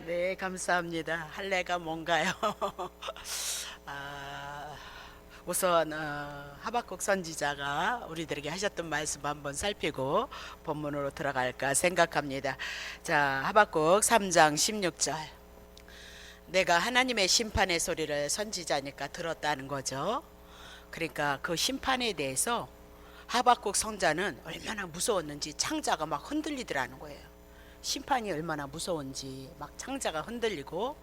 네, 감사합니다. 할례가 뭔가요? 아, 우선 하박국 선지자가 우리들에게 하셨던 말씀 한번 살피고 본문으로 들어갈까 생각합니다. 자, 하박국 3장 16절. 내가 하나님의 심판의 소리를 선지자니까 들었다는 거죠. 그러니까 그 심판에 대해서 하박국 선자는 얼마나 무서웠는지 창자가 막 흔들리더라는 거예요. 심판이 얼마나 무서운지 막 창자가 흔들리고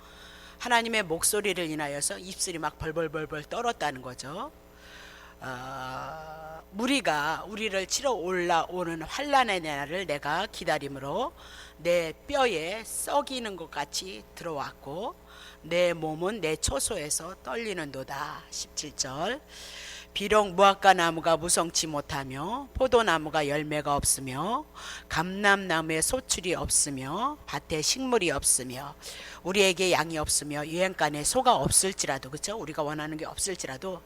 하나님의 목소리를 인하여서 입술이 막 벌벌벌벌 떨었다는 거죠. 무리가 우리를 치러 올라오는 환난의 날을 내가 기다림으로 내 뼈에 썩이는 것 같이 들어왔고 내 몸은 내 초소에서 떨리는도다. 17절. 비록 무화과 나무가 무성치 못하며 포도나무가 열매가 없으며 감람나무에 소출이 없으며 밭에 식물이 없으며 우리에게 양이 없으며 유행간에 소가 없을지라도, 그렇죠? 우리가 원하는 게 없을지라도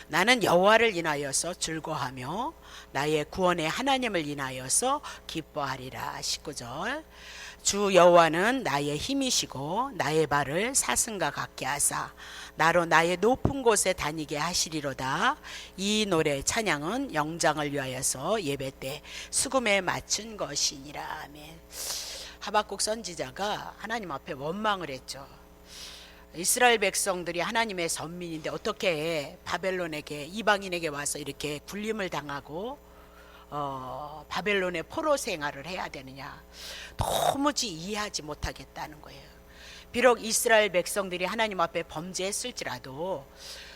나는 여호와를 인하여서 즐거하며 나의 구원의 하나님을 인하여서 기뻐하리라. 19절. 주 여호와는 나의 힘이시고 나의 발을 사슴과 같게 하사 나로 나의 높은 곳에 다니게 하시리로다. 이 노래 찬양은 영장을 위하여서 예배 때 수금에 맞춘 것이니라. 아멘. 하박국 선지자가 하나님 앞에 원망을 했죠. 이스라엘 백성들이 하나님의 선민인데 어떻게 바벨론에게, 이방인에게 와서 이렇게 굴림을 당하고 바벨론의 포로 생활을 해야 되느냐. 도무지 이해하지 못하겠다는 거예요. 비록 이스라엘 백성들이 하나님 앞에 범죄했을지라도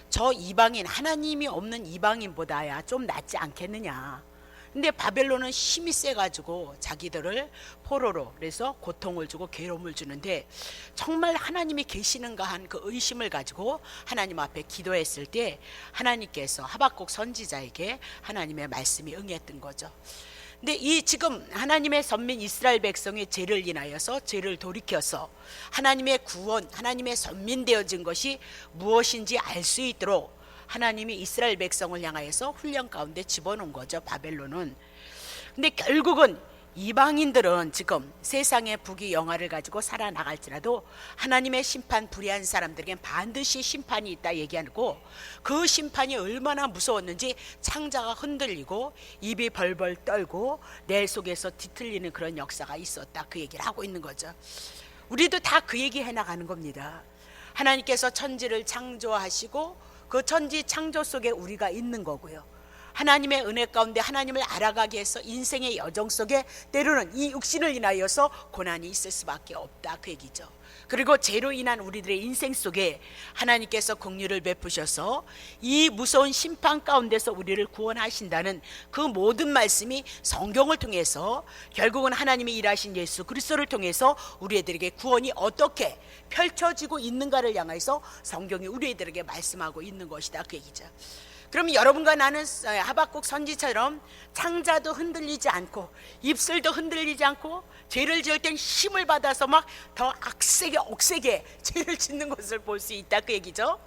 저 이방인, 하나님이 없는 이방인보다야 좀 낫지 않겠느냐. 근데 바벨론은 힘이 세가지고 자기들을 포로로, 그래서 고통을 주고 괴로움을 주는데 정말 하나님이 계시는가 한 그 의심을 가지고 하나님 앞에 기도했을 때 하나님께서 하박국 선지자에게 하나님의 말씀이 응했던 거죠. 근데 이 지금 하나님의 선민 이스라엘 백성의 죄를 인하여서 죄를 돌이켜서 하나님의 구원, 하나님의 선민 되어진 것이 무엇인지 알 수 있도록 하나님이 이스라엘 백성을 향하여서 훈련 가운데 집어넣은 거죠, 바벨론은. 근데 결국은 이방인들은 지금 세상의 부귀 영화를 가지고 살아나갈지라도 하나님의 심판, 불의한 사람들에겐 반드시 심판이 있다 얘기하고, 그 심판이 얼마나 무서웠는지 창자가 흔들리고 입이 벌벌 떨고 내 속에서 뒤틀리는 그런 역사가 있었다, 그 얘기를 하고 있는 거죠. 우리도 다 그 얘기 해나가는 겁니다. 하나님께서 천지를 창조하시고 그 천지 창조 속에 우리가 있는 거고요. 하나님의 은혜 가운데 하나님을 알아가게 해서 인생의 여정 속에 때로는 이 육신을 인하여서 고난이 있을 수밖에 없다, 그 얘기죠. 그리고 죄로 인한 우리들의 인생 속에 하나님께서 긍휼을 베푸셔서 이 무서운 심판 가운데서 우리를 구원하신다는 그 모든 말씀이 성경을 통해서 결국은 하나님이 일하신 예수 그리스도를 통해서 우리들에게 구원이 어떻게 펼쳐지고 있는가를 향해서 성경이 우리들에게 말씀하고 있는 것이다, 그 얘기죠. 그럼 여러분과 나는 하박국 선지처럼 창자도 흔들리지 않고 입술도 흔들리지 않고 죄를 지을 땐 힘을 받아서 막 더 억세게 죄를 짓는 것을 볼 수 있다, 그 얘기죠.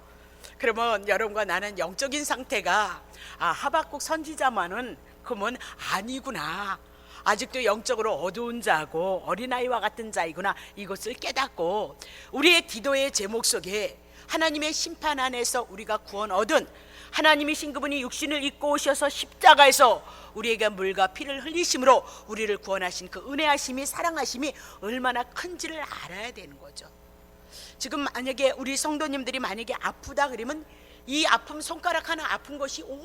그러면 여러분과 나는 영적인 상태가 하박국 선지자만은 그러면 아니구나, 아직도 영적으로 어두운 자고 어린아이와 같은 자이구나, 이것을 깨닫고 우리의 기도의 제목 속에 하나님의 심판 안에서 우리가 구원 얻은 하나님이신 그분이 육신을 입고 오셔서 십자가에서 우리에게 물과 피를 흘리심으로 우리를 구원하신 그 은혜하심이, 사랑하심이 얼마나 큰지를 알아야 되는 거죠. 지금 만약에 우리 성도님들이 만약에 아프다 그러면 이 아픔, 손가락 하나 아픈 것이 온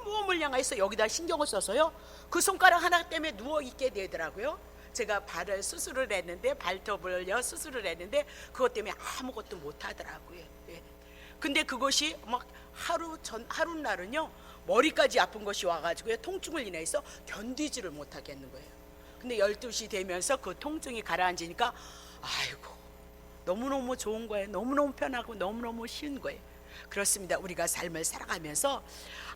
몸을 향해서 여기다 신경을 써서요, 그 손가락 하나 때문에 누워있게 되더라고요. 제가 발을 수술을 했는데, 발톱을요 수술을 했는데 그것 때문에 아무것도 못하더라고요. 근데 그것이 막 하루날은요 머리까지 아픈 것이 와가지고요 통증을 인해서 견디지를 못하겠는 거예요. 근데 12시 되면서 그 통증이 가라앉으니까 아이고 너무너무 좋은 거예요. 너무너무 편하고 너무너무 쉬운 거예요. 그렇습니다. 우리가 삶을 살아가면서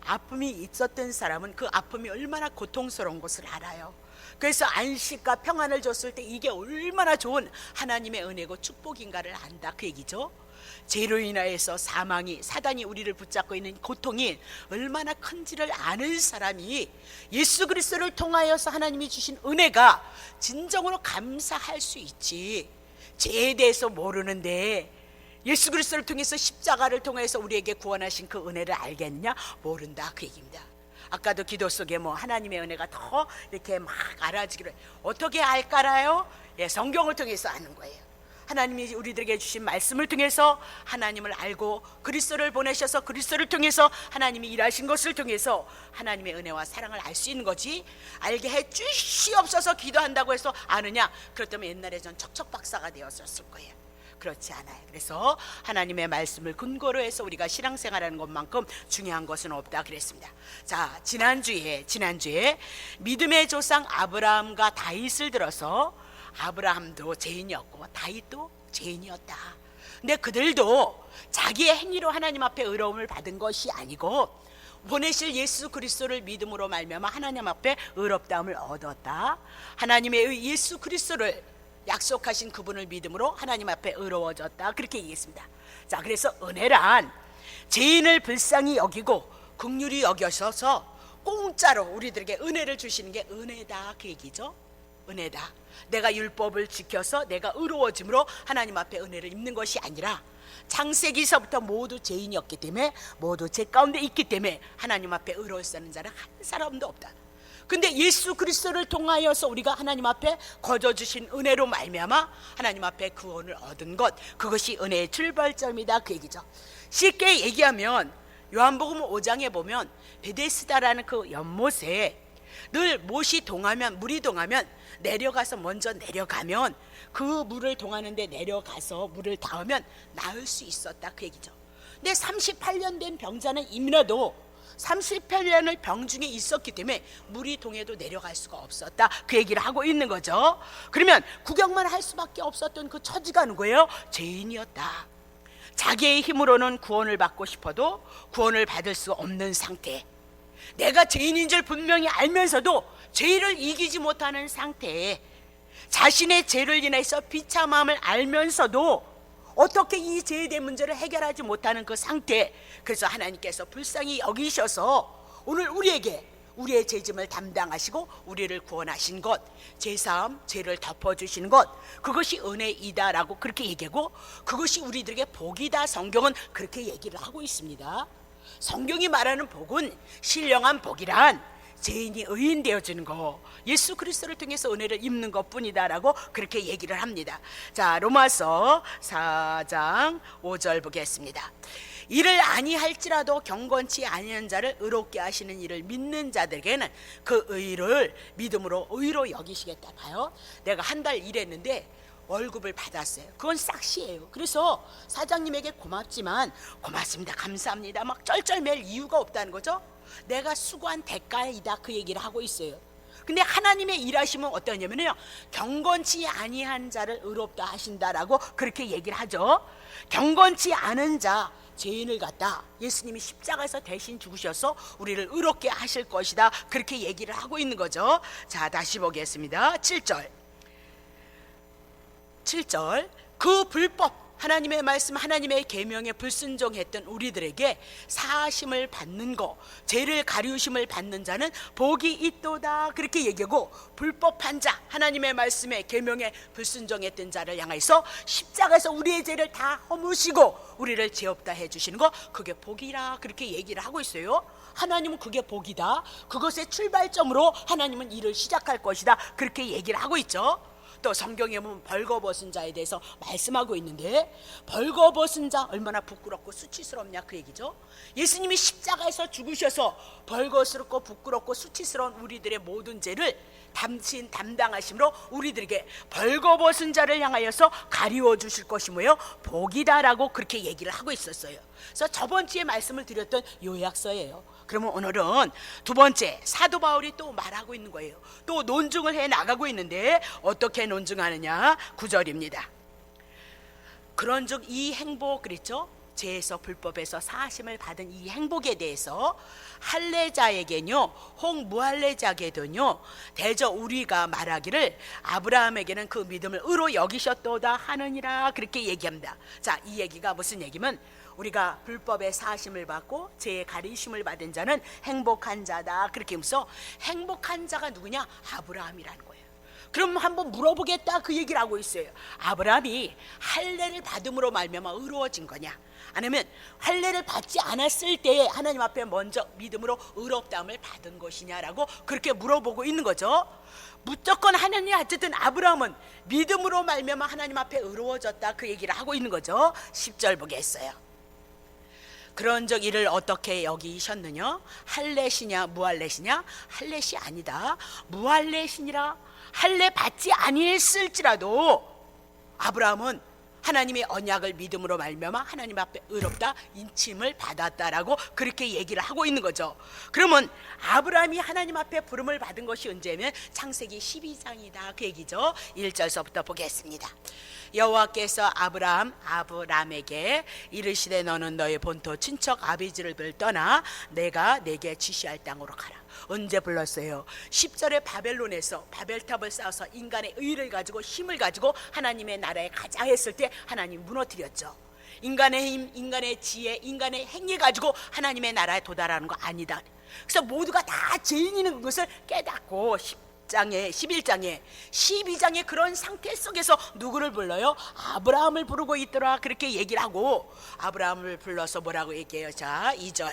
아픔이 있었던 사람은 그 아픔이 얼마나 고통스러운 것을 알아요. 그래서 안식과 평안을 줬을 때 이게 얼마나 좋은 하나님의 은혜고 축복인가를 안다, 그 얘기죠. 죄로 인하여서 사단이 우리를 붙잡고 있는 고통이 얼마나 큰지를 아는 사람이 예수 그리스도를 통하여서 하나님이 주신 은혜가 진정으로 감사할 수 있지, 죄에 대해서 모르는데 예수 그리스도를 통해서 십자가를 통해서 우리에게 구원하신 그 은혜를 알겠느냐? 모른다, 그 얘기입니다. 아까도 기도 속에 하나님의 은혜가 더 이렇게 막 알아지기를 어떻게 알까라요? 성경을 통해서 아는 거예요. 하나님이 우리들에게 주신 말씀을 통해서 하나님을 알고 그리스도를 보내셔서 그리스도를 통해서 하나님이 일하신 것을 통해서 하나님의 은혜와 사랑을 알 수 있는 거지, 알게 해 주시옵소서 기도한다고 해서 아느냐? 그렇다면 옛날에 전 척척박사가 되었을 거예요. 그렇지 않아요. 그래서 하나님의 말씀을 근거로 해서 우리가 신앙생활하는 것만큼 중요한 것은 없다 그랬습니다. 자, 지난주에 믿음의 조상 아브라함과 다윗을 들어서 아브라함도 죄인이었고 다윗도 죄인이었다. 근데 그들도 자기의 행위로 하나님 앞에 의로움을 받은 것이 아니고 보내실 예수 그리스도를 믿음으로 말미암아 하나님 앞에 의롭다함을 얻었다. 하나님의 예수 그리스도를 약속하신 그분을 믿음으로 하나님 앞에 의로워졌다, 그렇게 얘기했습니다. 자, 그래서 은혜란 죄인을 불쌍히 여기고 긍휼히 여겨셔서 공짜로 우리들에게 은혜를 주시는 게 은혜다, 그 얘기죠. 은혜다. 내가 율법을 지켜서 내가 의로워짐으로 하나님 앞에 은혜를 입는 것이 아니라 창세기서부터 모두 죄인이었기 때문에, 모두 죄 가운데 있기 때문에 하나님 앞에 의로울 수 있는 자는 한 사람도 없다. 근데 예수 그리스도를 통하여서 우리가 하나님 앞에 거저 주신 은혜로 말미암아 하나님 앞에 구원을 얻은 것, 그것이 은혜의 출발점이다, 그 얘기죠. 쉽게 얘기하면 요한복음 5장에 보면 베데스다라는 그 연못에 늘 물이 동하면 내려가서 먼저 내려가면 그 물을 동하는데 내려가서 물을 닿으면 나을 수 있었다, 그 얘기죠. 근데 38년 된 병자는 이민아도 38년을 병중에 있었기 때문에 물이 동해도 내려갈 수가 없었다, 그 얘기를 하고 있는 거죠. 그러면 구경만 할 수밖에 없었던 그 처지가 누구예요? 죄인이었다. 자기의 힘으로는 구원을 받고 싶어도 구원을 받을 수 없는 상태, 내가 죄인인 줄 분명히 알면서도 죄를 이기지 못하는 상태에 자신의 죄를 인해서 비참함을 알면서도 어떻게 이 죄에 대한 문제를 해결하지 못하는 그 상태, 그래서 하나님께서 불쌍히 여기셔서 오늘 우리에게 우리의 죄짐을 담당하시고 우리를 구원하신 것, 죄사함, 죄를 덮어주시는 것, 그것이 은혜이다라고 그렇게 얘기하고, 그것이 우리들에게 복이다, 성경은 그렇게 얘기를 하고 있습니다. 성경이 말하는 복은, 신령한 복이란 죄인이 의인 되어주는 거, 예수 그리스도를 통해서 은혜를 입는 것뿐이다라고 그렇게 얘기를 합니다. 자, 로마서 4장 5절 보겠습니다. 이를 아니할지라도 경건치 아니한 자를 의롭게 하시는 이를 믿는 자들에게는 그 의를 믿음으로 의로 여기시겠다. 봐요, 내가 한 달 일했는데 월급을 받았어요. 그건 싹시예요. 그래서 사장님에게 고맙지만 고맙습니다, 감사합니다 막 쩔쩔맬 이유가 없다는 거죠. 내가 수고한 대가이다, 그 얘기를 하고 있어요. 근데 하나님의 일하심은 어떠냐면요, 경건치 아니한 자를 의롭다 하신다라고 그렇게 얘기를 하죠. 경건치 않은 자, 죄인을 갖다 예수님이 십자가에서 대신 죽으셔서 우리를 의롭게 하실 것이다, 그렇게 얘기를 하고 있는 거죠. 자, 다시 보겠습니다. 7절 그 불법, 하나님의 말씀, 하나님의 계명에 불순종했던 우리들에게 사하심을 받는 거, 죄를 가리우심을 받는 자는 복이 있도다, 그렇게 얘기하고, 불법한 자, 하나님의 말씀에 계명에 불순종했던 자를 향해서 십자가에서 우리의 죄를 다 허무시고 우리를 죄 없다 해주시는 거, 그게 복이라, 그렇게 얘기를 하고 있어요. 하나님은 그게 복이다, 그것의 출발점으로 하나님은 일을 시작할 것이다, 그렇게 얘기를 하고 있죠. 또 성경에 보면 벌거벗은 자에 대해서 말씀하고 있는데, 벌거벗은 자 얼마나 부끄럽고 수치스럽냐, 그 얘기죠. 예수님이 십자가에서 죽으셔서 벌거스럽고 부끄럽고 수치스러운 우리들의 모든 죄를 담당하심으로 우리들에게 벌거벗은 자를 향하여서 가리워 주실 것이 뭐예요? 복이다라고 그렇게 얘기를 하고 있었어요. 그래서 저번 주에 말씀을 드렸던 요약서예요. 그러면 오늘은 두 번째, 사도 바울이 또 말하고 있는 거예요. 또 논증을 해 나가고 있는데 어떻게 논증하느냐, 9절입니다. 그런즉 이 행복, 그랬죠? 죄에서 불법에서 사하심을 받은 이 행복에 대해서 할례자에게는요, 혹 무할례자에게도요, 대저 우리가 말하기를 아브라함에게는 그 믿음을 의로 여기셨도다 하느니라, 그렇게 얘기합니다. 자, 이 얘기가 무슨 얘기면, 우리가 불법의 사하심을 받고 죄의 가리심을 받은 자는 행복한 자다, 그렇게 하면서 행복한 자가 누구냐? 아브라함이라는 거예요. 그럼 한번 물어보겠다 그 얘기를 하고 있어요. 아브라함이 할례를 받음으로 말미암아 의로워진 거냐, 아니면 할례를 받지 않았을 때에 하나님 앞에 먼저 믿음으로 의롭다함을 받은 것이냐라고 그렇게 물어보고 있는 거죠. 무조건 하나님, 어쨌든 아브라함은 믿음으로 말미암아 하나님 앞에 의로워졌다 그 얘기를 하고 있는 거죠. 10절 보겠어요. 그런즉 이를 어떻게 여기셨느냐? 할례시냐 무할례시냐? 할례시 아니다, 무할례시니라. 할례 받지 아니했을지라도 아브라함은 하나님의 언약을 믿음으로 말미암아 하나님 앞에 의롭다 인침을 받았다라고 그렇게 얘기를 하고 있는 거죠. 그러면 아브라함이 하나님 앞에 부름을 받은 것이 언제면 창세기 12장이다 그 얘기죠. 1절서부터 보겠습니다. 여호와께서 아브라함에게 이르시되 너는 너의 본토 친척 아비지를 떠나 내가 내게 지시할 땅으로 가라. 언제 불렀어요? 10절에 바벨론에서 바벨탑을 쌓아서 인간의 의를 가지고 힘을 가지고 하나님의 나라에 가자 했을 때 하나님 무너뜨렸죠. 인간의 힘, 인간의 지혜, 인간의 행위 가지고 하나님의 나라에 도달하는 거 아니다. 그래서 모두가 다 죄인이는 것을 깨닫고 11장에 12장에 그런 상태 속에서 누구를 불러요? 아브라함을 부르고 있더라 그렇게 얘기를 하고, 아브라함을 불러서 뭐라고 얘기해요? 자 2절,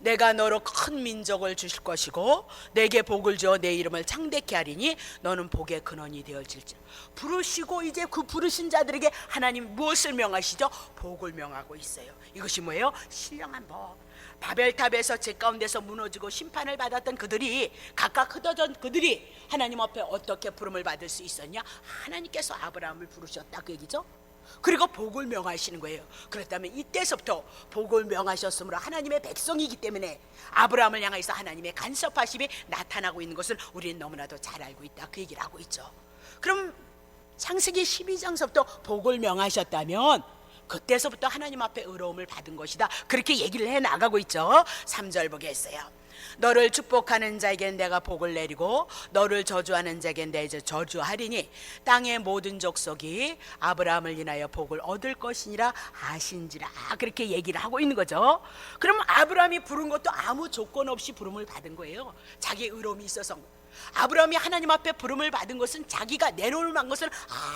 내가 너로 큰 민족을 주실 것이고 내게 복을 주어 내 이름을 창대케 하리니 너는 복의 근원이 되어질지. 부르시고 이제 그 부르신 자들에게 하나님 무엇을 명하시죠? 복을 명하고 있어요. 이것이 뭐예요? 신령한 복. 바벨탑에서 제 가운데서 무너지고 심판을 받았던 그들이, 각각 흩어진 그들이 하나님 앞에 어떻게 부름을 받을 수 있었냐? 하나님께서 아브라함을 부르셨다 그 얘기죠. 그리고 복을 명하시는 거예요. 그렇다면 이때서부터 복을 명하셨으므로 하나님의 백성이기 때문에 아브라함을 향해서 하나님의 간섭하심이 나타나고 있는 것을 우리는 너무나도 잘 알고 있다 그 얘기를 하고 있죠. 그럼 창세기 12장서부터 복을 명하셨다면 그때서부터 하나님 앞에 의로움을 받은 것이다 그렇게 얘기를 해 나가고 있죠. 3절 보겠어요. 너를 축복하는 자에겐 내가 복을 내리고 너를 저주하는 자에겐 내가 저주하리니 땅의 모든 족속이 아브라함을 인하여 복을 얻을 것이니라 하신지라 그렇게 얘기를 하고 있는 거죠. 그럼 아브라함이 부른 것도 아무 조건 없이 부름을 받은 거예요. 자기의 의로움이 있어서. 아브라함이 하나님 앞에 부름을 받은 것은 자기가 내놓을 만한 것은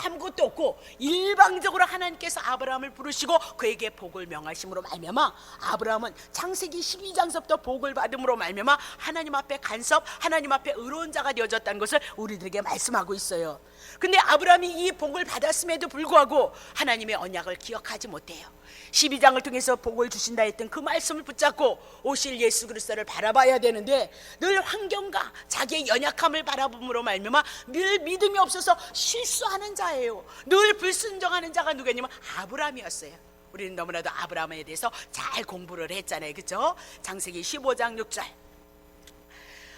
아무것도 없고 일방적으로 하나님께서 아브라함을 부르시고 그에게 복을 명하심으로 말미암아 아브라함은 창세기 12장서부터 복을 받음으로 말미암아 하나님 앞에 간섭, 하나님 앞에 의로운 자가 되어졌다는 것을 우리들에게 말씀하고 있어요. 근데 아브라함이 이 복을 받았음에도 불구하고 하나님의 언약을 기억하지 못해요. 12장을 통해서 복을 주신다 했던 그 말씀을 붙잡고 오실 예수 그리스도를 바라봐야 되는데 늘 환경과 자기의 연약함을 바라봄으로 말미암아 늘 믿음이 없어서 실수하는 자예요. 늘 불순종하는 자가 누구냐면 아브라함이었어요. 우리는 너무나도 아브라함에 대해서 잘 공부를 했잖아요, 그렇죠? 창세기 15장 6절,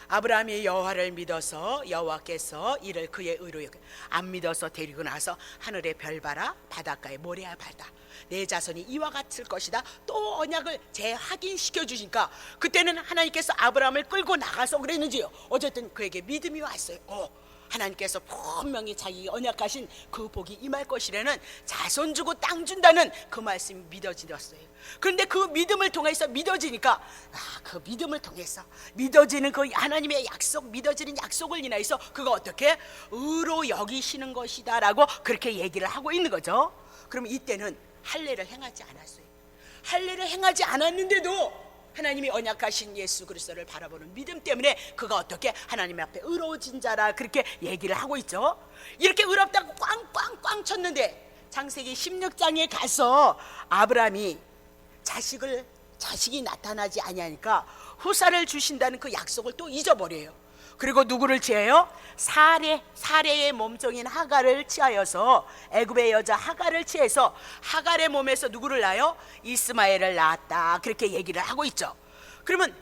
아브라함이 여호와를 믿어서 여호와께서 이를 그의 의로 여겨 안 믿어서 데리고 나서 하늘의 별 봐라 바닷가에 모래알 바다 내 자손이 이와 같을 것이다 또 언약을 재확인시켜 주시니까 그때는 하나님께서 아브라함을 끌고 나가서 그랬는지요. 어쨌든 그에게 믿음이 왔어요. 하나님께서 분명히 자기 언약하신 그 복이 임할 것이라는, 자손 주고 땅 준다는 그 말씀이 믿어지었어요. 그런데 그 믿음을 통해서 믿어지니까 그 믿음을 통해서 믿어지는 그 하나님의 약속, 믿어지는 약속을 인하여서 그가 어떻게 의로 여기시는 것이다 라고 그렇게 얘기를 하고 있는 거죠. 그럼 이때는 할례를 행하지 않았어요. 할례를 행하지 않았는데도 하나님이 언약하신 예수 그리스도를 바라보는 믿음 때문에 그가 어떻게 하나님 앞에 의로워진 자라 그렇게 얘기를 하고 있죠. 이렇게 의롭다고 꽝꽝꽝 쳤는데 창세기 16장에 가서 아브라함이 자식이 나타나지 아니하니까 후사를 주신다는 그 약속을 또 잊어버려요. 그리고 누구를 취하여? 사레의 몸종인 하갈을 취하여서, 애굽의 여자 하갈을 취해서 하갈의 몸에서 누구를 낳아요? 이스마엘을 낳았다 그렇게 얘기를 하고 있죠. 그러면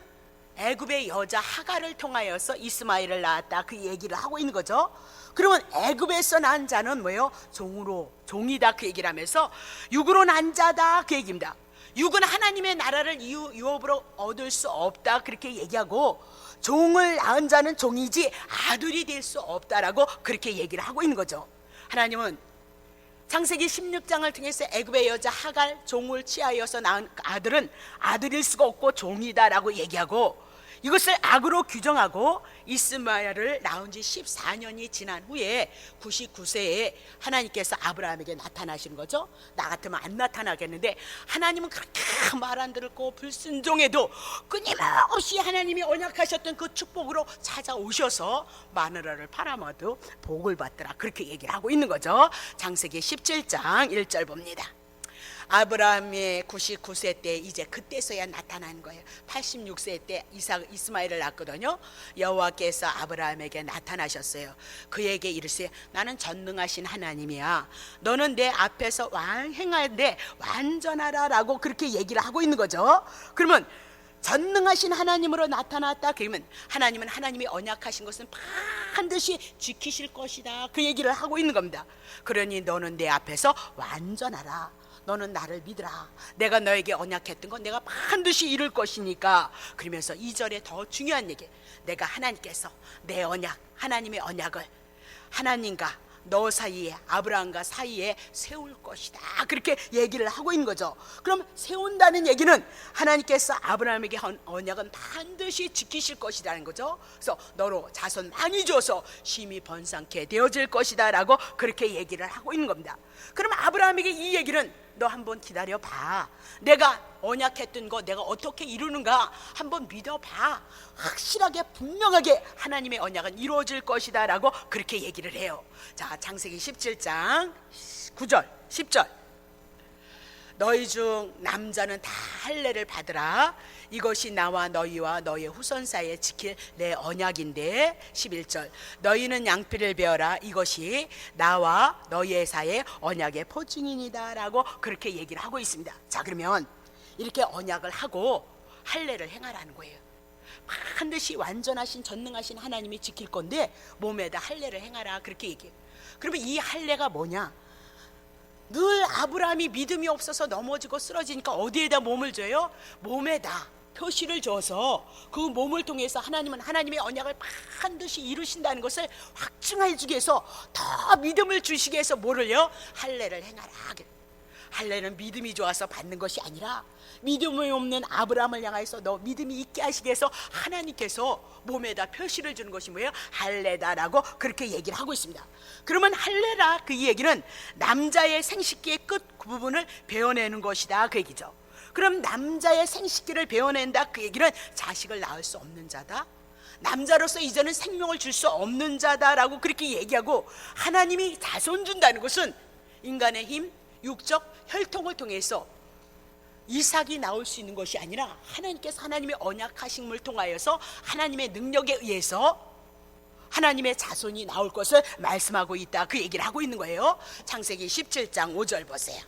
애굽의 여자 하갈을 통하여서 이스마엘을 낳았다 그 얘기를 하고 있는 거죠. 그러면 애굽에서 난 자는 뭐예요? 종이다 그 얘기를 하면서 육으로 난 자다 그 얘기입니다. 육은 하나님의 나라를 유업으로 얻을 수 없다 그렇게 얘기하고, 종을 낳은 자는 종이지 아들이 될 수 없다라고 그렇게 얘기를 하고 있는 거죠. 하나님은 창세기 16장을 통해서 애굽의 여자 하갈 종을 취하여서 낳은 아들은 아들일 수가 없고 종이다라고 얘기하고, 이것을 악으로 규정하고 이스마엘을 낳은 지 14년이 지난 후에 99세에 하나님께서 아브라함에게 나타나시는 거죠. 나 같으면 안 나타나겠는데 하나님은 그렇게 말 안 듣고 불순종해도 끊임없이 하나님이 언약하셨던 그 축복으로 찾아오셔서 마누라를 팔아먹어도 복을 받더라, 그렇게 얘기를 하고 있는 거죠. 창세기 17장 1절 봅니다. 아브라함의 99세 때 이제 그때서야 나타난 거예요. 86세 때 이스마엘을 낳거든요. 여호와께서 아브라함에게 나타나셨어요. 그에게 이르시되 나는 전능하신 하나님이야. 너는 내 앞에서 행하되 완전하라 라고 그렇게 얘기를 하고 있는 거죠. 그러면 전능하신 하나님으로 나타났다 그러면 하나님은 하나님이 언약하신 것은 반드시 지키실 것이다, 그 얘기를 하고 있는 겁니다. 그러니 너는 내 앞에서 완전하라. 너는 나를 믿으라. 내가 너에게 언약했던 건 내가 반드시 이룰 것이니까. 그러면서 2절에 더 중요한 얘기, 내가 하나님께서 내 언약, 하나님의 언약을 하나님과 너 사이에, 아브라함과 사이에 세울 것이다, 그렇게 얘기를 하고 있는 거죠. 그럼 세운다는 얘기는 하나님께서 아브라함에게 한 언약은 반드시 지키실 것이라는 거죠. 그래서 너로 자손 많이 줘서 심히 번성케 되어질 것이다 라고 그렇게 얘기를 하고 있는 겁니다. 그럼 아브라함에게 이 얘기는 너 한번 기다려봐. 내가 언약했던 거 내가 어떻게 이루는가 한번 믿어봐. 확실하게 분명하게 하나님의 언약은 이루어질 것이다 라고 그렇게 얘기를 해요. 자, 창세기 17장 9절 10절. 너희 중 남자는 다 할례를 받으라. 이것이 나와 너희와 너희의 후손 사이에 지킬 내 언약인데. 11절. 너희는 양피를 베어라. 이것이 나와 너희의 사이의 언약의 포증이니다 라고 그렇게 얘기를 하고 있습니다. 자, 그러면 이렇게 언약을 하고 할례를 행하라는 거예요. 반드시 완전하신 전능하신 하나님이 지킬 건데 몸에다 할례를 행하라, 그렇게 얘기해요. 그러면 이 할례가 뭐냐? 늘 아브라함이 믿음이 없어서 넘어지고 쓰러지니까 어디에다 몸을 줘요? 몸에다 표시를 줘서 그 몸을 통해서 하나님은 하나님의 언약을 반드시 이루신다는 것을 확증해 주기 위해서 더 믿음을 주시기 위해서 뭐를요? 할례를 행하라. 할례는 믿음이 좋아서 받는 것이 아니라 믿음이 없는 아브라함을 향해서 너 믿음이 있게 하시기 위해서 하나님께서 몸에다 표시를 주는 것이 뭐예요? 할례다라고 그렇게 얘기를 하고 있습니다. 그러면 할례라, 그 얘기는 남자의 생식기의 끝 부분을 베어내는 것이다, 그 얘기죠. 그럼 남자의 생식기를 베어낸다, 그 얘기는 자식을 낳을 수 없는 자다, 남자로서 이제는 생명을 줄 수 없는 자다라고 그렇게 얘기하고, 하나님이 자손 준다는 것은 인간의 힘, 육적 혈통을 통해서 이삭이 나올 수 있는 것이 아니라 하나님께서 하나님의 언약하심을 통하여서 하나님의 능력에 의해서 하나님의 자손이 나올 것을 말씀하고 있다, 그 얘기를 하고 있는 거예요. 창세기 17장 5절 보세요.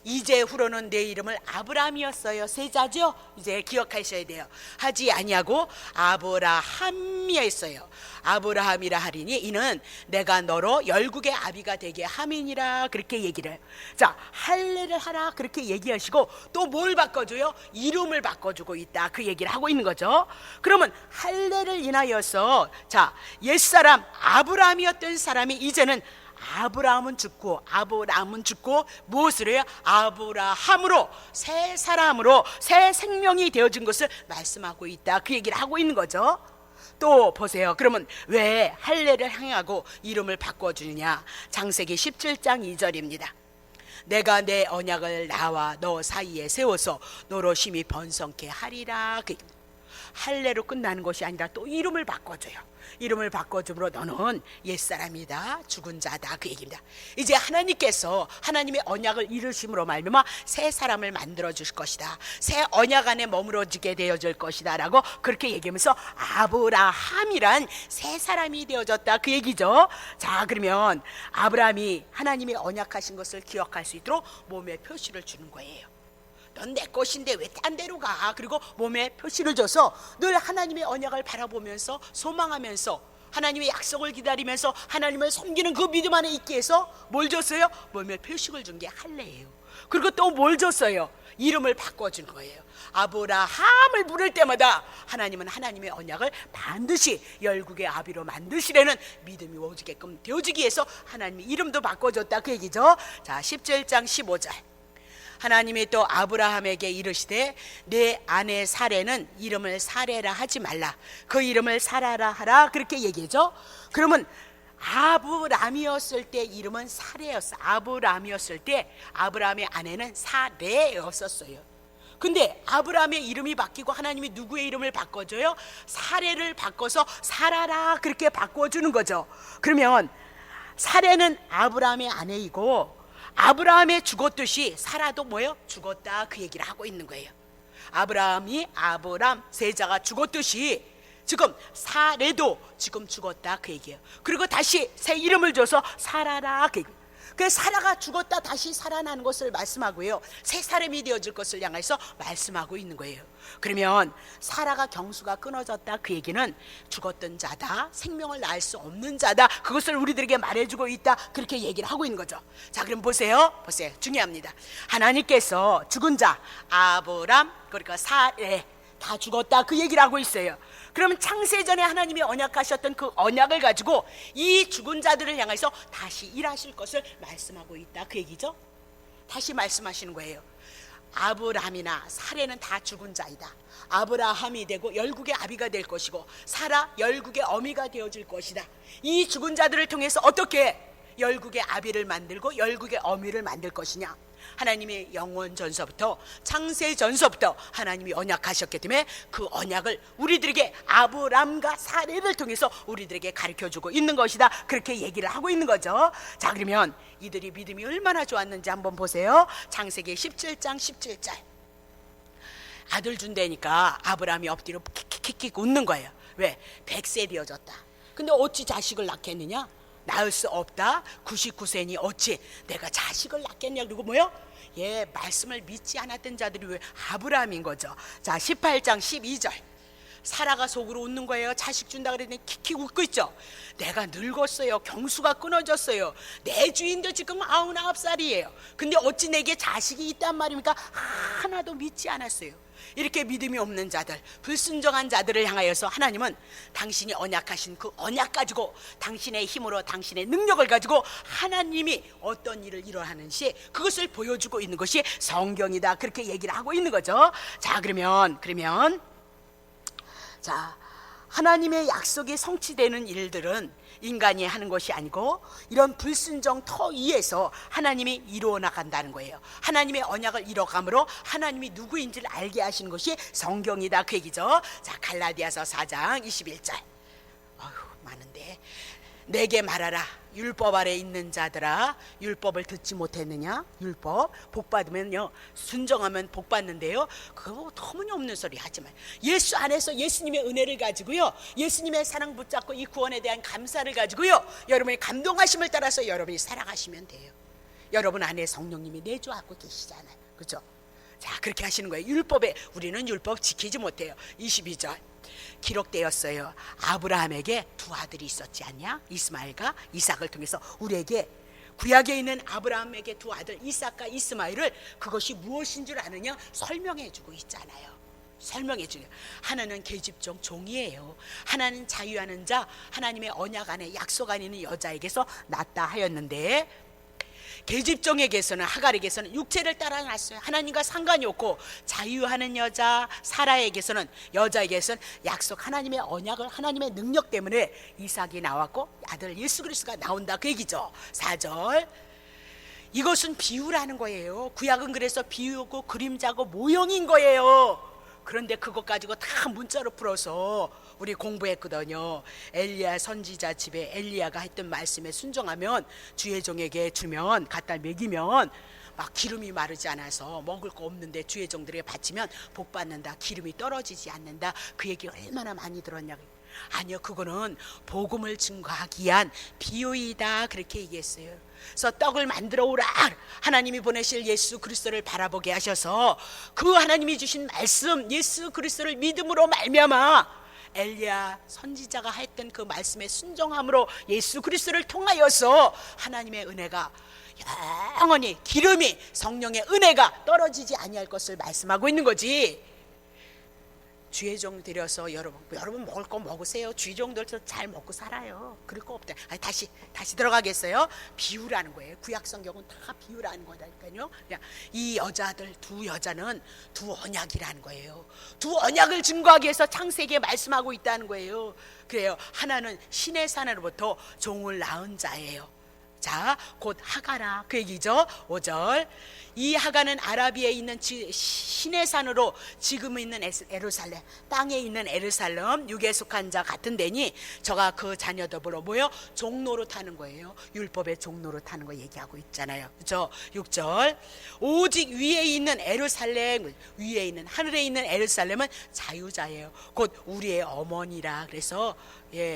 이제 후로는 내 이름을 아브라함이었어요. 세자죠? 이제 기억하셔야 돼요. 하지 아니하고 아브라함이었어요. 아브라함이라 하리니 이는 내가 너로 열국의 아비가 되게 함이니라, 그렇게 얘기를 해요. 자, 할례를 하라 그렇게 얘기하시고 또 뭘 바꿔줘요? 이름을 바꿔주고 있다, 그 얘기를 하고 있는 거죠. 그러면 할례를 인하여서 자, 옛사람 아브라함이었던 사람이 이제는 아브라함은 죽고 무엇을 해요? 아브라함으로, 새 사람으로, 새 생명이 되어진 것을 말씀하고 있다, 그 얘기를 하고 있는 거죠. 또 보세요. 그러면 왜 할례를 행하고 이름을 바꿔주느냐? 창세기 17장 2절입니다. 내가 내 언약을 나와 너 사이에 세워서 너로 심히 번성케 하리라. 할례로 끝나는 것이 아니라 또 이름을 바꿔줘요. 이름을 바꿔줌으로 너는 옛사람이다, 죽은 자다, 그 얘기입니다. 이제 하나님께서 하나님의 언약을 이루심으로 말미암아 새 사람을 만들어 주실 것이다, 새 언약 안에 머무러지게 되어질 것이다 라고 그렇게 얘기하면서 아브라함이란 새 사람이 되어졌다, 그 얘기죠. 자, 그러면 아브라함이 하나님의 언약하신 것을 기억할 수 있도록 몸에 표시를 주는 거예요. 넌 내 것인데 왜 딴 데로 가? 그리고 몸에 표시를 줘서 늘 하나님의 언약을 바라보면서 소망하면서 하나님의 약속을 기다리면서 하나님을 섬기는 그 믿음 안에 있기 위해서 뭘 줬어요? 몸에 표식을 준 게 할례예요. 그리고 또 뭘 줬어요? 이름을 바꿔준 거예요. 아브라함을 부를 때마다 하나님은 하나님의 언약을 반드시 열국의 아비로 만드시려는 믿음이 오지게끔 되어지기 위해서 하나님의 이름도 바꿔줬다, 그 얘기죠. 자, 17장 15절. 하나님이 또 아브라함에게 이르시되 내 아내 사레는 이름을 사레라 하지 말라, 그 이름을 사라라 하라, 그렇게 얘기하죠. 그러면 아브람이었을 때 이름은 사레였어. 아브람이었을 때 아브라함의 아내는 사레였었어요. 근데 아브라함의 이름이 바뀌고 하나님이 누구의 이름을 바꿔줘요? 사레를 바꿔서 사라라 그렇게 바꿔주는 거죠. 그러면 사레는 아브라함의 아내이고 아브라함의 죽었듯이 사라도 뭐예요? 죽었다, 그 얘기를 하고 있는 거예요. 아브라함이 아브람 세자가 죽었듯이 지금 사레도 지금 죽었다, 그 얘기예요. 그리고 다시 새 이름을 줘서 사라라, 그 얘기예요. 그 사라가 죽었다 다시 살아나는 것을 말씀하고요, 새 사람이 되어질 것을 향해서 말씀하고 있는 거예요. 그러면 사라가 경수가 끊어졌다, 그 얘기는 죽었던 자다, 생명을 낳을 수 없는 자다, 그것을 우리들에게 말해주고 있다, 그렇게 얘기를 하고 있는 거죠. 자, 그럼 보세요, 중요합니다. 하나님께서 죽은 자 아브람, 그러니까 사레 다 죽었다, 그 얘기를 하고 있어요. 그러면 창세전에 하나님이 언약하셨던 그 언약을 가지고 이 죽은 자들을 향해서 다시 일하실 것을 말씀하고 있다, 그 얘기죠. 다시 말씀하시는 거예요. 아브람이나 사레는 다 죽은 자이다. 아브라함이 되고 열국의 아비가 될 것이고 사라 열국의 어미가 되어질 것이다. 이 죽은 자들을 통해서 어떻게 열국의 아비를 만들고 열국의 어미를 만들 것이냐. 하나님의 영원 전서부터 창세 전서부터 하나님이 언약하셨기 때문에 그 언약을 우리들에게 아브람과 사레를 통해서 우리들에게 가르쳐주고 있는 것이다, 그렇게 얘기를 하고 있는 거죠. 자, 그러면 이들이 믿음이 얼마나 좋았는지 한번 보세요. 창세기 17장 17절. 아들 준다니까 아브람이 엎드려 킥킥킥 웃는 거예요. 왜? 100세 되어졌다. 근데 어찌 자식을 낳겠느냐? 낳을 수 없다. 99세니 어찌 내가 자식을 낳겠냐. 그리고 뭐요? 예, 말씀을 믿지 않았던 자들이 왜 아브라함인 거죠. 자, 18장 12절. 사라가 속으로 웃는 거예요. 자식 준다 그랬더니 킥킥 웃고 있죠. 내가 늙었어요. 경수가 끊어졌어요. 내 주인도 지금 99살이에요. 근데 어찌 내게 자식이 있단 말입니까? 하나도 믿지 않았어요. 이렇게 믿음이 없는 자들, 불순종한 자들을 향하여서 하나님은 당신이 언약하신 그 언약 가지고 당신의 힘으로 당신의 능력을 가지고 하나님이 어떤 일을 이뤄하는지 그것을 보여주고 있는 것이 성경이다, 그렇게 얘기를 하고 있는 거죠. 자, 그러면 자, 하나님의 약속이 성취되는 일들은 인간이 하는 것이 아니고 이런 불순종 터 위에서 하나님이 이루어 나간다는 거예요. 하나님의 언약을 이뤄감으로 하나님이 누구인지를 알게 하시는 것이 성경이다, 그 얘기죠. 자, 갈라디아서 4장 21절. 많은데. 내게 말하라, 율법 아래 있는 자들아, 율법을 듣지 못했느냐? 율법 복 받으면요, 순종하면 복 받는데요, 그거 터무니없는 소리 하지 마요. 예수 안에서 예수님의 은혜를 가지고요, 예수님의 사랑 붙잡고 이 구원에 대한 감사를 가지고요, 여러분의 감동하심을 따라서 여러분이 살아가시면 돼요. 여러분 안에 성령님이 내주하고 계시잖아요, 그렇죠? 자, 그렇게 하시는 거예요. 율법에 우리는 율법 지키지 못해요. 22절 기록되었어요. 아브라함에게 두 아들이 있었지 않냐? 이스마엘과 이삭을 통해서 우리에게 구약에 있는 아브라함에게 두 아들 이삭과 이스마엘을 그것이 무엇인 줄 아느냐 설명해 주고 있잖아요. 설명해 주요. 하나는 계집종 종이에요. 하나는 자유하는 자, 하나님의 언약 안에 약속 안에 있는 여자에게서 낳다 하였는데, 계집종에게서는 하갈에게서는 육체를 따라 났어요. 하나님과 상관이 없고, 자유하는 여자 사라에게서는 여자에게서는 약속 하나님의 언약을 하나님의 능력 때문에 이삭이 나왔고 아들 예수 그리스도가 나온다, 그 얘기죠. 4절 이것은 비유라는 거예요. 구약은 그래서 비유고 그림자고 모형인 거예요. 그런데 그것 가지고 다 문자로 풀어서 우리 공부했거든요. 엘리야 선지자 집에 엘리야가 했던 말씀에 순종하면 주의 종에게 주면 갖다 먹이면 막 기름이 마르지 않아서 먹을 거 없는데 주의 종들에게 바치면 복 받는다, 기름이 떨어지지 않는다, 그 얘기 얼마나 많이 들었냐고. 아니요, 그거는 복음을 증거하기 위한 비유이다, 그렇게 얘기했어요. 그래서 떡을 만들어 오라, 하나님이 보내실 예수 그리스도를 바라보게 하셔서 그 하나님이 주신 말씀 예수 그리스도를 믿음으로 말미암아 엘리야 선지자가 했던 그 말씀에 순종함으로 예수 그리스도를 통하여서 하나님의 은혜가 영원히 기름이 성령의 은혜가 떨어지지 아니할 것을 말씀하고 있는 거지. 주의 종 데려서 여러분 먹을 거 먹으세요. 주의 종들도 잘 먹고 살아요. 그럴 거 없대. 다시 들어가겠어요. 비유라는 거예요. 구약 성경은 다 비유라는 거다니까요. 그냥 이 여자들 두 여자는 두 언약이라는 거예요. 두 언약을 증거하기 위해서 창세기에 말씀하고 있다는 거예요. 그래요. 하나는 신의 산으로부터 종을 낳은 자예요. 자, 곧 하가라 그 얘기죠. 5절. 이 하가는 아라비에 있는 신의 산으로 지금 있는 예루살렘, 땅에 있는 예루살렘 육에 속한 자 같은 데니 저가 그 자녀 더불어 모여 종로로 타는 거예요. 율법의 종로로 타는 거 얘기하고 있잖아요. 그렇죠? 6절. 오직 위에 있는 예루살렘, 위에 있는 하늘에 있는 예루살렘은 자유자예요. 곧 우리의 어머니라. 그래서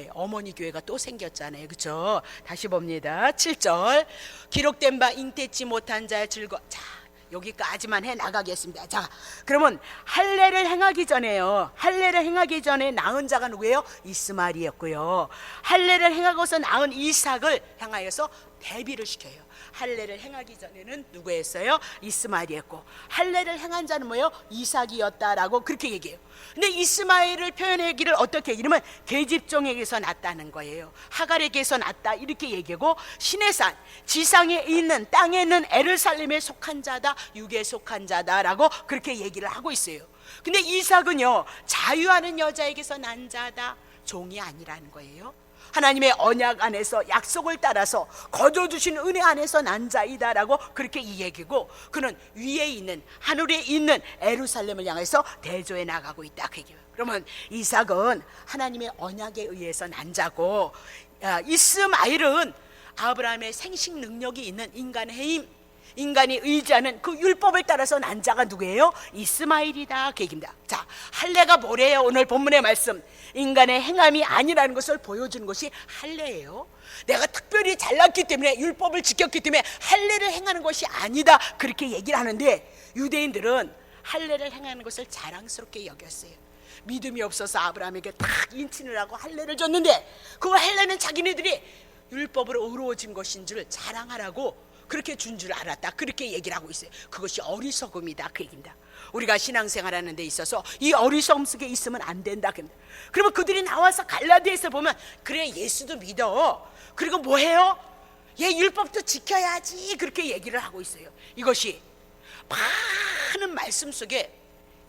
어머니 교회가 또 생겼잖아요. 그렇죠? 다시 봅니다. 7절. 기록된 바 잉태치 못한 자의 즐거움. 자, 여기까지만 해 나가겠습니다. 자, 그러면 할례를 행하기 전에 낳은 자가 누구예요? 이스마엘이었고요. 할례를 행하고서 낳은 이삭을 향하여서 대비를 시켜요. 할례를 행하기 전에는 누구였어요? 이스마엘이었고, 할례를 행한 자는 뭐예요? 이삭이었다라고 그렇게 얘기해요. 근데 이스마엘을 표현하기를 어떻게 얘기하면 계집종에게서 났다는 거예요. 하갈에게서 났다 이렇게 얘기하고, 신의 산 지상에 있는 땅에 있는 예루살렘에 속한 자다, 육에 속한 자다라고 그렇게 얘기를 하고 있어요. 근데 이삭은요, 자유하는 여자에게서 난 자다, 종이 아니라는 거예요. 하나님의 언약 안에서 약속을 따라서 거저주신 은혜 안에서 난 자이다라고 그렇게 이 얘기고, 그는 위에 있는 하늘에 있는 예루살렘을 향해서 대조해 나가고 있다 그 얘기예요. 그러면 이삭은 하나님의 언약에 의해서 난 자고, 이스마엘은 아브라함의 생식 능력이 있는 인간의 힘, 인간이 의지하는 그 율법을 따라서 난 자가 누구예요? 이스마엘이다 그 얘기입니다. 자, 할례가 뭐래요? 오늘 본문의 말씀, 인간의 행함이 아니라는 것을 보여주는 것이 할례예요. 내가 특별히 잘났기 때문에, 율법을 지켰기 때문에 할례를 행하는 것이 아니다 그렇게 얘기를 하는데, 유대인들은 할례를 행하는 것을 자랑스럽게 여겼어요. 믿음이 없어서 아브라함에게 딱 인친을 하고 할례를 줬는데, 그 할례는 자기네들이 율법으로 의로워진 것인 줄 자랑하라고 그렇게 준 줄 알았다 그렇게 얘기를 하고 있어요. 그것이 어리석음이다 그 얘기입니다. 우리가 신앙생활하는 데 있어서 이 어리석음 속에 있으면 안 된다. 그러면 그들이 나와서 갈라디아에서 보면, 그래 예수도 믿어, 그리고 뭐 해요? 율법도 지켜야지 그렇게 얘기를 하고 있어요. 이것이 많은 말씀 속에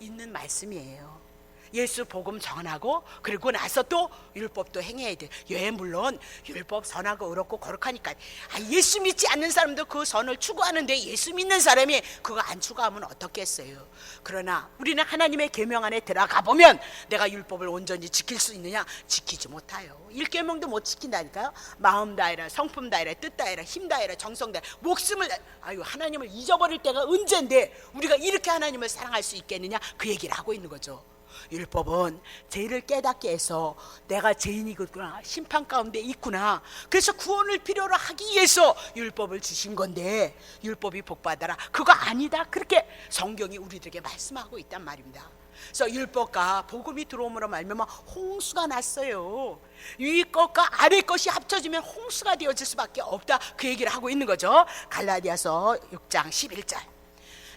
있는 말씀이에요. 예수 복음 전하고 그리고 나서 또 율법도 행해야 돼. 물론 율법 선하고 의롭고 거룩하니까 예수 믿지 않는 사람도 그 선을 추구하는데, 예수 믿는 사람이 그거 안 추구하면 어떻겠어요. 그러나 우리는 하나님의 계명 안에 들어가 보면 내가 율법을 온전히 지킬 수 있느냐? 지키지 못해요. 1계명도 못 지킨다니까요. 마음 다해라, 성품 다해라, 뜻 다해라, 힘 다해라, 정성 다해라, 목숨을 하나님을 잊어버릴 때가 언젠데 우리가 이렇게 하나님을 사랑할 수 있겠느냐 그 얘기를 하고 있는 거죠. 율법은 죄를 깨닫게 해서 내가 죄인이구나, 심판 가운데 있구나, 그래서 구원을 필요로 하기 위해서 율법을 주신 건데, 율법이 복받아라 그거 아니다 그렇게 성경이 우리들에게 말씀하고 있단 말입니다. 그래서 율법과 복음이 들어옴으로 말미암아 홍수가 났어요. 위 것과 아래 것이 합쳐지면 홍수가 되어질 수밖에 없다 그 얘기를 하고 있는 거죠. 갈라디아서 6장 11절.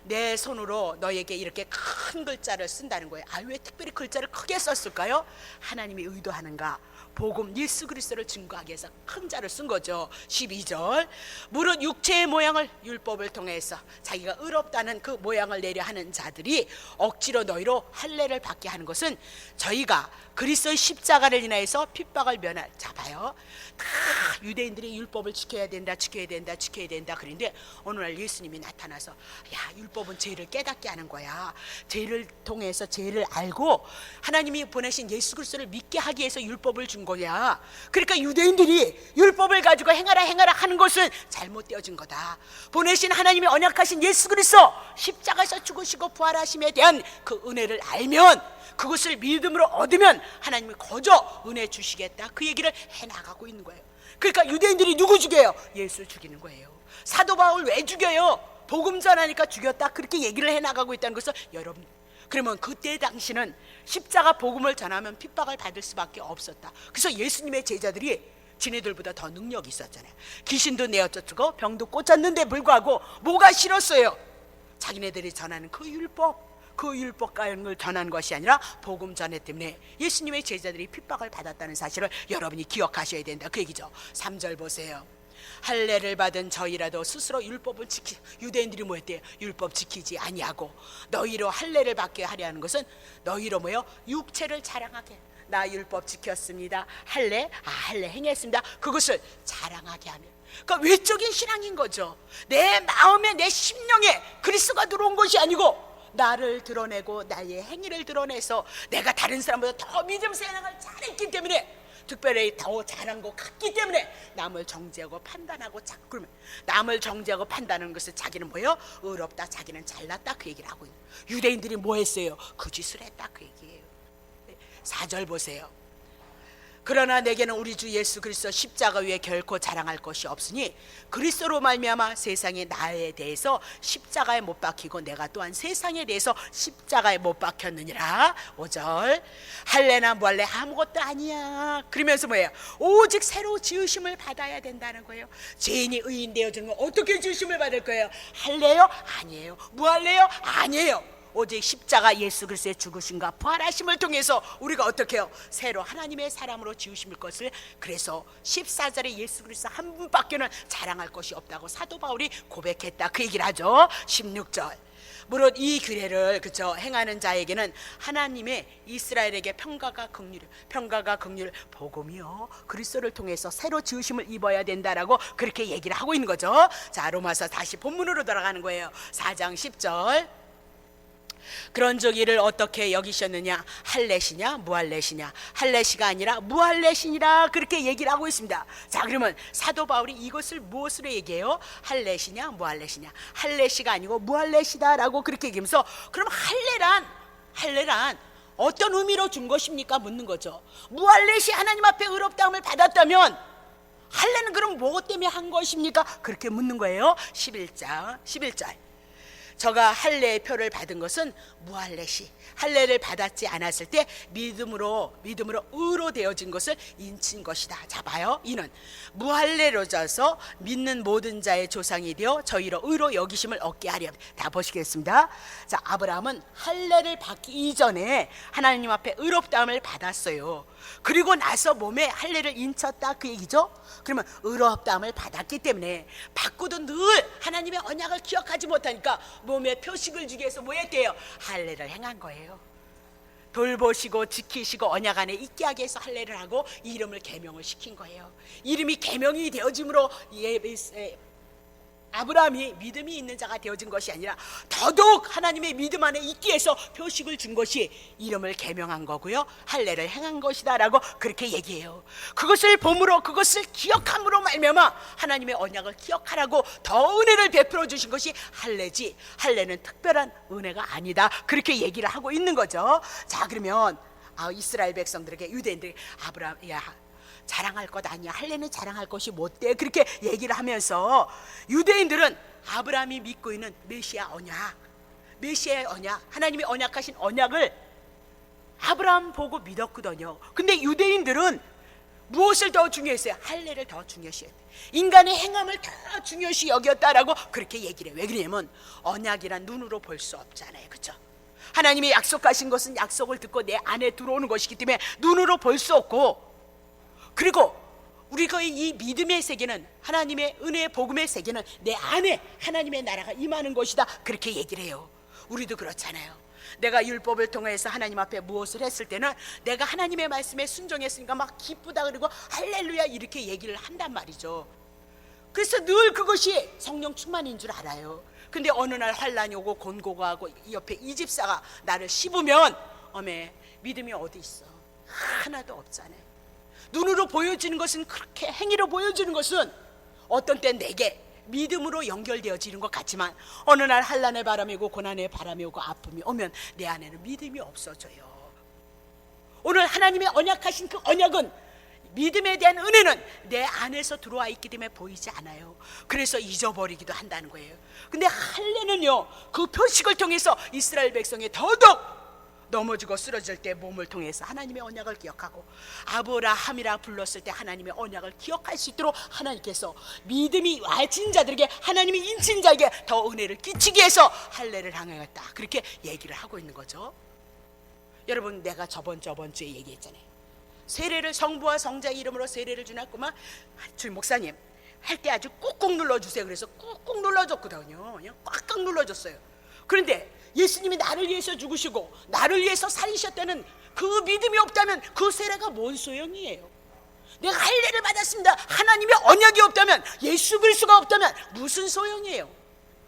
내 손으로 너에게 이렇게 큰 글자를 쓴다는 거예요. 왜 특별히 글자를 크게 썼을까요? 하나님이 의도하는가? 복음 예수 그리스도를 증거하기 위해서 큰 자를 쓴 거죠. 12절. 무릇 육체의 모양을 율법을 통해서 자기가 의롭다는 그 모양을 내려 하는 자들이 억지로 너희로 할례를 받게 하는 것은 저희가 그리스도의 십자가를 인하여서 핍박을 면할. 잡아요. 다 유대인들이 율법을 지켜야 된다 그런데 오늘날 예수님이 나타나서 율법은 죄를 깨닫게 하는 거야. 죄를 통해서 죄를 알고 하나님이 보내신 예수 그리스도를 믿게 하기 위해서 율법을 준 거야. 그러니까 유대인들이 율법을 가지고 행하라 하는 것은 잘못되어진 거다. 보내신 하나님이 언약하신 예수 그리스도 십자가에서 죽으시고 부활하심에 대한 그 은혜를 알면, 그것을 믿음으로 얻으면 하나님이 거저 은혜 주시겠다 그 얘기를 해나가고 있는 거예요. 그러니까 유대인들이 누구 죽여요? 예수 죽이는 거예요. 사도 바울 왜 죽여요? 복음 전하니까 죽였다 그렇게 얘기를 해나가고 있다는 것을 여러분, 그러면 그때 당시는 십자가 복음을 전하면 핍박을 받을 수밖에 없었다. 그래서 예수님의 제자들이 지네들보다 더 능력이 있었잖아요. 귀신도 내어쫓고 병도 꽂았는데 불구하고 뭐가 싫었어요? 자기네들이 전하는 그 율법, 그 율법가를 전한 것이 아니라 복음 전해 때문에 예수님의 제자들이 핍박을 받았다는 사실을 여러분이 기억하셔야 된다 그 얘기죠. 3절 보세요. 할례를 받은 저희라도 스스로 율법을 유대인들이 뭐 했대요? 율법 지키지 아니하고 너희로 할례를 받게 하려 하는 것은 너희로 뭐요? 육체를 자랑하게. 나 율법 지켰습니다. 할례 행했습니다. 그것을 자랑하게 하며. 그러니까 외적인 신앙인 거죠. 내 마음에 내 심령에 그리스도가 들어온 것이 아니고 나를 드러내고 나의 행위를 드러내서 내가 다른 사람보다 더 믿음 생활을 잘했기 때문에 특별히 더 잘한 것 같기 때문에 남을 정죄하고 판단하고 자꾸 그러면 남을 정죄하고 판단하는 것을 자기는 뭐예요? 의롭다, 자기는 잘났다 그 얘기를 하고 있는. 유대인들이 뭐 했어요? 그 짓을 했다 그 얘기예요. 4절 보세요. 그러나 내게는 우리 주 예수 그리스도 십자가 위에 결코 자랑할 것이 없으니 그리스도로 말미암아 세상이 나에 대해서 십자가에 못 박히고 내가 또한 세상에 대해서 십자가에 못 박혔느니라. 5절 할례나 무할례 아무것도 아니야. 그러면서 뭐예요? 오직 새로 지으심을 받아야 된다는 거예요. 죄인이 의인 되어주는 건 어떻게 지으심을 받을 거예요? 할례요? 아니에요. 무할례요? 아니에요. 오직 십자가 예수 그리스도의 죽으심과 부활하심을 통해서 우리가 어떻게 해요? 새로 하나님의 사람으로 지으심을 것을. 그래서 14절에 예수 그리스도 한 분밖에는 자랑할 것이 없다고 사도 바울이 고백했다 그 얘기를 하죠. 16절 무릇 이 규례를 그쵸 행하는 자에게는 하나님의 이스라엘에게 평가가 긍휼 복음이요 그리스도를 통해서 새로 지으심을 입어야 된다라고 그렇게 얘기를 하고 있는 거죠. 자, 로마서 다시 본문으로 돌아가는 거예요. 4장 10절 그런즉 이를 어떻게 여기셨느냐? 할례시냐 무할례시냐? 할례시가 아니라 무할례시니라 그렇게 얘기를 하고 있습니다. 자, 그러면 사도 바울이 이것을 무엇으로 얘기해요? 할례시냐 무할례시냐? 할례시가 아니고 무할례시다라고 그렇게 얘기하면서 그럼 할례란 어떤 의미로 준 것입니까? 묻는 거죠. 무할례시 하나님 앞에 의롭다함을 받았다면 할례는 그럼 무엇 때문에 한 것입니까? 그렇게 묻는 거예요. 11절 저가 할례의 표를 받은 것은 무할례시 할례를 받았지 않았을 때 믿음으로 의로 되어진 것을 인친 것이다. 자, 봐요. 이는 무할례로져서 믿는 모든 자의 조상이 되어 저희로 의로 여기심을 얻게 하려. 다 보시겠습니다. 자, 아브라함은 할례를 받기 이전에 하나님 앞에 의롭다함을 받았어요. 그리고 나서 몸에 할례를 인쳤다 그 얘기죠. 그러면 의롭다함을 받았기 때문에 받고도 늘 하나님의 언약을 기억하지 못하니까 몸에 표식을 주기 위해서 뭐 했대요? 할례를 행한 거예요. 돌보시고 지키시고 언약 안에 있게 하기 위해서 할례를 하고 이름을 계명을 시킨 거예요. 이름이 계명이 되어짐으로 아브라함이 믿음이 있는 자가 되어진 것이 아니라 더더욱 하나님의 믿음 안에 있기 위해서 표식을 준 것이 이름을 계명한 거고요. 할례를 행한 것이다 라고 그렇게 얘기해요. 그것을 봄으로 그것을 기억함으로 말미암아 하나님의 언약을 기억하라고 더 은혜를 베풀어 주신 것이 할례지 할례는 특별한 은혜가 아니다 그렇게 얘기를 하고 있는 거죠. 자, 그러면 이스라엘 백성들에게 유대인들에게 아브라함 자랑할 것 아니야. 할례는 자랑할 것이 못돼. 그렇게 얘기를 하면서 유대인들은 아브라함이 믿고 있는 메시아 메시아의 언약, 하나님이 언약하신 언약을 아브라함 보고 믿었거든요. 근데 유대인들은 무엇을 더 중요했어요? 할례를 더 중요시했어요. 인간의 행함을 더 중요시 여겼다라고 그렇게 얘기를 해요. 왜 그러냐면 언약이란 눈으로 볼 수 없잖아요. 그렇죠? 하나님이 약속하신 것은 약속을 듣고 내 안에 들어오는 것이기 때문에 눈으로 볼 수 없고, 그리고 우리가 이 믿음의 세계는 하나님의 은혜의 복음의 세계는 내 안에 하나님의 나라가 임하는 것이다 그렇게 얘기를 해요. 우리도 그렇잖아요. 내가 율법을 통해서 하나님 앞에 무엇을 했을 때는 내가 하나님의 말씀에 순종했으니까 막 기쁘다 그리고 할렐루야 이렇게 얘기를 한단 말이죠. 그래서 늘 그것이 성령 충만인 줄 알아요. 근데 어느 날 환란이 오고 곤고가 하고 옆에 이 집사가 나를 씹으면 어메 믿음이 어디 있어? 하나도 없잖아요. 눈으로 보여지는 것은 그렇게 행위로 보여지는 것은 어떤 때 내게 믿음으로 연결되어지는 것 같지만 어느 날 환난의 바람이 오고 고난의 바람이 오고 아픔이 오면 내 안에는 믿음이 없어져요. 오늘 하나님의 언약하신 그 언약은 믿음에 대한 은혜는 내 안에서 들어와 있기 때문에 보이지 않아요. 그래서 잊어버리기도 한다는 거예요. 근데 할례는요 그 표식을 통해서 이스라엘 백성이 더더욱 넘어지고 쓰러질 때 몸을 통해서 하나님의 언약을 기억하고 아브라함이라 불렀을 때 하나님의 언약을 기억할 수 있도록 하나님께서 믿음이 와진 자들에게, 하나님이 인친 자에게 더 은혜를 끼치기 위해서 할례를 행하였다, 그렇게 얘기를 하고 있는 거죠. 여러분, 내가 저번 주에 얘기했잖아요. 세례를 성부와 성자의 이름으로 세례를 주놨구만. 주임 목사님 할 때 아주 꾹꾹 눌러주세요. 그래서 꾹꾹 눌러줬거든요. 그냥 꽉꽉 눌러줬어요. 그런데 예수님이 나를 위해서 죽으시고 나를 위해서 살리셨다는 그 믿음이 없다면 그 세례가 뭔 소용이에요? 내가 할례를 받았습니다, 하나님의 언약이 없다면, 예수 그리스도가 없다면 무슨 소용이에요?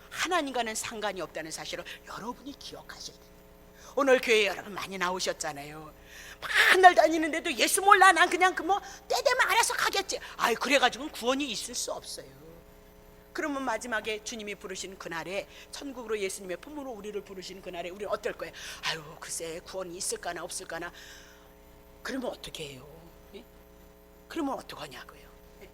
하나님과는 상관이 없다는 사실을 여러분이 기억하셔야 돼요. 오늘 교회 여러분 많이 나오셨잖아요. 맨날 다니는데도 예수 몰라, 난 그냥 때 되면 알아서 가겠지. 그래가지고는 구원이 있을 수 없어요. 그러면 마지막에 주님이 부르신 그날에, 천국으로 예수님의 품으로 우리를 부르신 그날에 우리는 어떨 거예요? 글쎄 구원이 있을까나 없을까나. 그러면 어떻게 해요? 예? 그러면 어떡하냐고요. 예?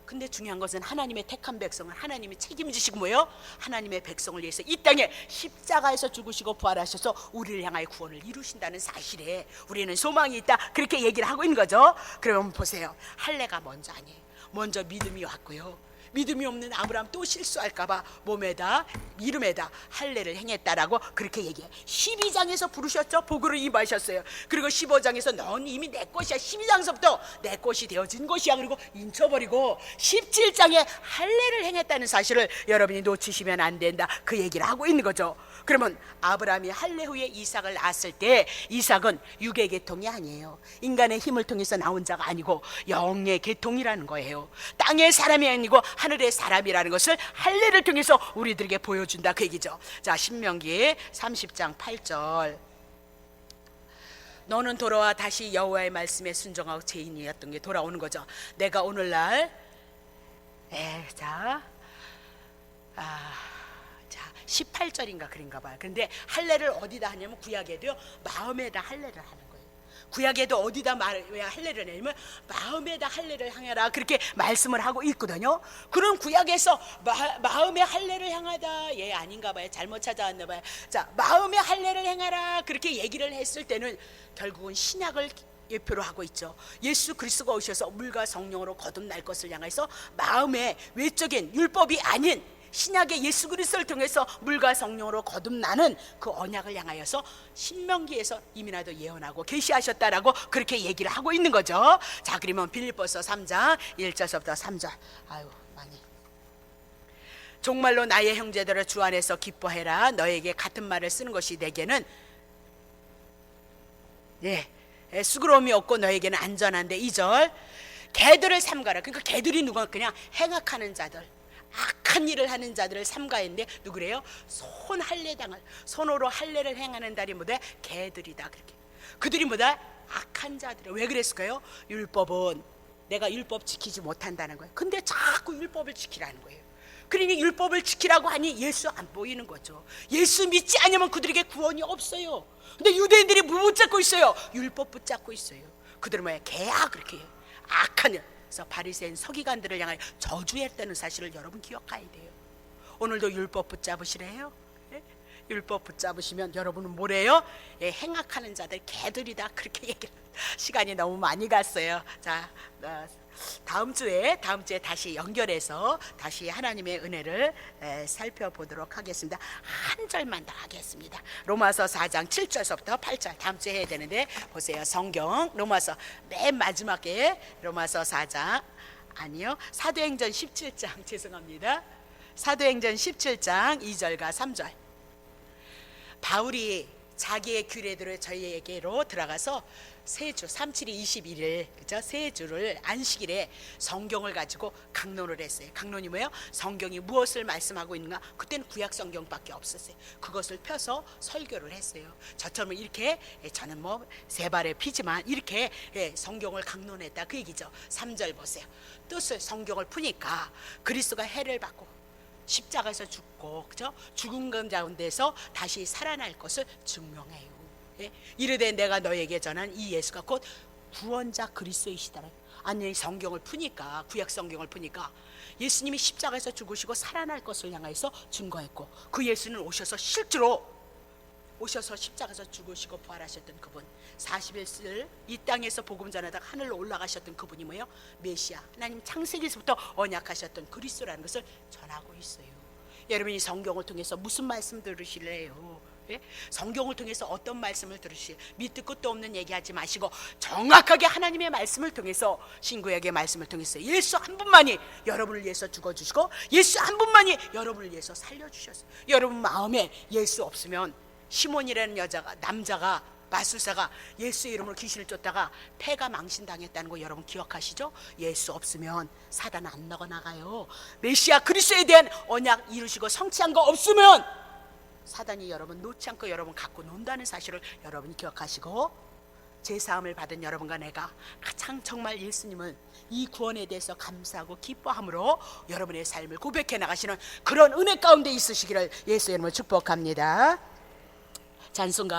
근데 중요한 것은 하나님의 택한 백성을 하나님이 책임지시고 뭐예요? 하나님의 백성을 위해서 이 땅에 십자가에서 죽으시고 부활하셔서 우리를 향하여 구원을 이루신다는 사실에 우리는 소망이 있다, 그렇게 얘기를 하고 있는 거죠. 그러면 보세요. 할례가 먼저 아니에요. 먼저 믿음이 왔고요. 믿음이 없는 아브라함 또 실수할까봐 몸에다 이름에다 할례를 행했다라고 그렇게 얘기해요. 12장에서 부르셨죠. 복으로 임하셨어요. 그리고 15장에서 넌 이미 내 것이야, 12장서부터 내 것이 되어진 것이야, 그리고 인쳐버리고 17장에 할례를 행했다는 사실을 여러분이 놓치시면 안 된다, 그 얘기를 하고 있는 거죠. 그러면 아브라함이 할례 후에 이삭을 낳았을 때 이삭은 육의 계통이 아니에요. 인간의 힘을 통해서 나온 자가 아니고 영의 계통이라는 거예요. 땅의 사람이 아니고 하늘의 사람이라는 것을 할례를 통해서 우리들에게 보여준다, 그 얘기죠. 자, 신명기 30장 8절. 너는 돌아와 다시 여호와의 말씀에 순종하고 죄인이었던 게 돌아오는 거죠. 내가 오늘날 18절인가 그런가 봐요. 그런데 할례를 어디다 하냐면 구약에도요, 마음에다 할례를 하는 거예요. 구약에도 어디다 할례를 하냐면 마음에다 할례를 향하라, 그렇게 말씀을 하고 있거든요. 그럼 구약에서 마음에 할례를 향하다, 아닌가 봐요. 잘못 찾아왔나 봐요. 자, 마음에 할례를 행하라 그렇게 얘기를 했을 때는 결국은 신약을 예표로 하고 있죠. 예수 그리스도가 오셔서 물과 성령으로 거듭날 것을 향해서 마음의 외적인 율법이 아닌 신약의 예수 그리스도를 통해서 물과 성령으로 거듭나는 그 언약을 향하여서 신명기에서 이미나도 예언하고 계시하셨다라고 그렇게 얘기를 하고 있는 거죠. 자, 그러면 빌립보서 3장 1절부터 3절. 많이. 정말로 나의 형제들을 주 안에서 기뻐해라. 너에게 같은 말을 쓰는 것이 내게는 수고로움이 없고 너에게는 안전한데. 2절. 개들을 삼가라. 그러니까 개들이 누가? 그냥 행악하는 자들, 악한 일을 하는 자들을 삼가했는데 누구래요? 손 할례당을, 손으로 할례를 행하는 자들이 뭐다? 개들이다. 그렇게 그들이 뭐다? 악한 자들. 왜 그랬을까요? 율법은 내가 율법 지키지 못한다는 거예요. 근데 자꾸 율법을 지키라는 거예요. 그러니 율법을 지키라고 하니 예수 안 보이는 거죠. 예수 믿지 않으면 그들에게 구원이 없어요. 근데 유대인들이 뭐 붙잡고 있어요? 율법 붙잡고 있어요. 그들은 뭐야? 개야. 그렇게 해요. 악한 일. 그래서 바리새인 서기관들을 향하여 저주했다는 사실을 여러분 기억해야 돼요. 오늘도 율법 붙잡으시래요. 율법 붙잡으시면 여러분은 뭐래요? 행악하는 자들 개들이다, 그렇게 얘기를. 시간이 너무 많이 갔어요. 자, 다음 주에 다시 연결해서 다시 하나님의 은혜를 살펴보도록 하겠습니다. 한 절만 더 하겠습니다. 로마서 4장 7절서부터 8절 다음 주에 해야 되는데, 보세요. 성경 로마서 맨 마지막에 로마서 4장 아니요, 사도행전 17장 죄송합니다. 사도행전 17장 2절과 3절. 바울이 자기의 규례대로 저희에게로 들어가서 세주 372 21일 그죠? 세 주를 안식일에 성경을 가지고 강론을 했어요. 강론이 뭐예요? 성경이 무엇을 말씀하고 있는가? 그때는 구약 성경밖에 없었어요. 그것을 펴서 설교를 했어요. 저처럼 이렇게, 저는 뭐 세 발의 피지만 이렇게 성경을 강론했다, 그 얘기죠. 3절 보세요. 뜻을 성경을 푸니까 그리스도가 해를 받고 십자가에서 죽고, 그죠? 죽은 가운데서 다시 살아날 것을 증명해요. 이르되 내가 너에게 전한 이 예수가 곧 구원자 그리스도이시다. 아니, 성경을 푸니까, 구약 성경을 푸니까 예수님이 십자가에서 죽으시고 살아날 것을 향해서 증거했고, 그 예수는 오셔서 실제로 오셔서 십자가에서 죽으시고 부활하셨던 그분, 40일 이 땅에서 복음 전하다가 하늘로 올라가셨던 그분이 뭐예요? 메시아, 하나님 창세기에서부터 언약하셨던 그리스도라는 것을 전하고 있어요. 여러분이 성경을 통해서 무슨 말씀 들으실래요? 예? 성경을 통해서 어떤 말씀을 들으시? 밑도 끝도 없는 얘기하지 마시고 정확하게 하나님의 말씀을 통해서, 신구약의 말씀을 통해서 예수 한 분만이 여러분을 위해서 죽어주시고 예수 한 분만이 여러분을 위해서 살려주셨어요. 여러분 마음에 예수 없으면, 시몬이라는 남자가 마술사가 예수의 이름으로 귀신을 쫓다가 폐가 망신당했다는 거 여러분 기억하시죠? 예수 없으면 사단 안 나가요. 메시아 그리스도에 대한 언약 이루시고 성취한 거 없으면 사단이 여러분 놓지 않고 여러분 갖고 논다는 사실을 여러분 기억하시고, 제사함을 받은 여러분과 내가 가장 정말 예수님은 이 구원에 대해서 감사하고 기뻐함으로 여러분의 삶을 고백해 나가시는 그런 은혜 가운데 있으시기를 예수의 이름으로 축복합니다. 찬송가